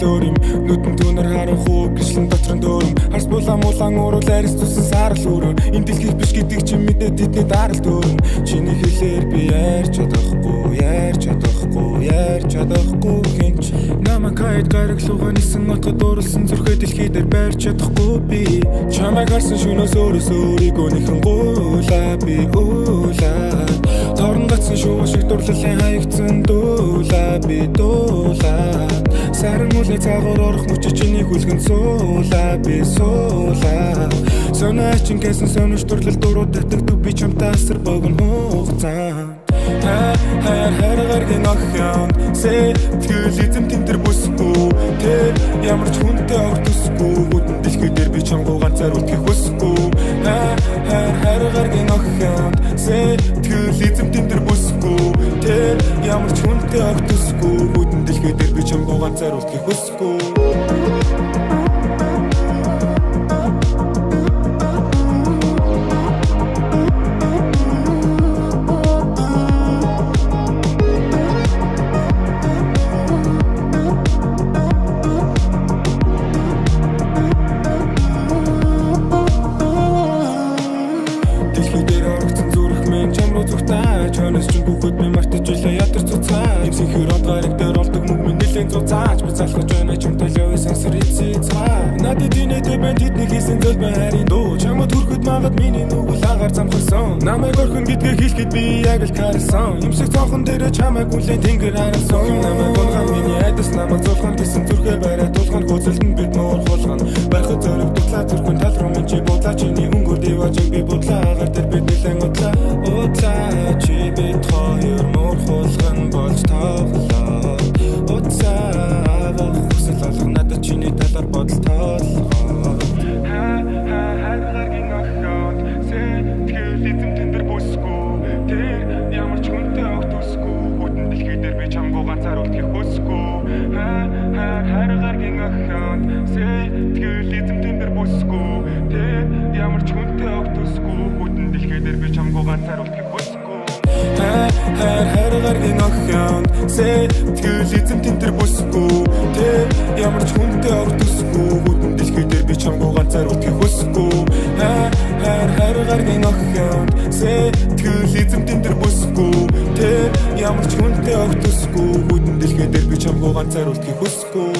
л өөр юм нүдэн түүнэр харанхуу гэрчлэн дотрон дөөрөм харс булан мулан уурал арис тусан сарал өрөө энэ дэлхийд биш гэдэг чи мэдээд тэдний дарал дөөрөм чиний хэлээр би ярьж чадахгүй хинч намайг хайд гараглуугаа нисэн отгод дурлсан зүрхээ дэлхий дээр барьж чадахгүй би чамайг харсан шөнөөс өөрийгөө нэхэн гуулаа би торн гацсан шуу шиг дурлалын хаягдсан дуулаа би саран мулны цагаар орох мөч чиний хүлгэн суулаа би сонаа чин гэсэн сонирч дурлал дуруу татагдаг би чамтай асар богн хугацаа хайргаргийн охин сэтгэл эзэм тэмдэр бүсгүй тэр ямар ч хүнтэй огтсгүй бүдэн дэлхий дээр би чамгүй ганцаар үлдэхийг хүсэхгүй хайргаргийн охин сэтгэл эзэм тэмдэр бүсгүй тэр ямар ч хүнтэй огтсгүй бүдэн дэлхий дээр би чамгүй ганцаар үлдэхийг хүсэхгүй Чанаас ч бүгд би мартаж илээ ятар цуцаа Имсэн хэрэг гараг дээр олдог мөг минь нэлээд зузаач Би залхаж байна чамтай лёви сансар эцэцгаа Надад инээдэ бэн тэдний хийсэн зүйл бай харин дуу Чамд хүрхэд магад миний нүгэл агаар замхарсан Намайг орхон гэдгээ хэлэхэд би яг л карсан Имсэг цонхон дээрээ чамайг үлэн тэнгэр харсан Намайг урган миний айдас намайг зулхан гэсэн зүрхээр барай тулхан Хөзөлдөн бид муур хулган Байхад зориг дутлаа зүрхэн тал руу минь чи будлаа Чиний өнгөр диважиг би будлаа Агаар дээр бид нэлэн удлаа чи бид хоёр муур хулган болж тоглоо Уцаавах хүсэл алга надад чиний талаар бодол тоолгоо хайргаргийн охин сэтгэл эзэм тэмдэр бүсгүй тэр ямар ч хүнтэй огтсгүй бүдэн дэлхий дээр би чамгүй ганцаар үлдэхийг хүсэхгүй хайргаргийн охин сэтгэл эзэм тэмдэр бүсгүй тэр ямар ч хүнтэй огтсгүй бүдэн дэлхий дээр би чамгүй ганцаар үлдэхийг хүсэхгүй хайргаргийн охин сэтгэл эзэм тэмдэр бүсгүй тэр ямар ч хүнтэй огтсгүй бүдэн дэлхий дээр би чамгүй ганцаар үлдэхийг хүсэхгүй хайргаргийн охин сэтгэл эзэм тэмдэр бүсгүй тэр ямар ч хүнтэй огтсгүй бүдэн дэлхий дээр би чамгүй ганцаар үлдэхийг хүсэхгүй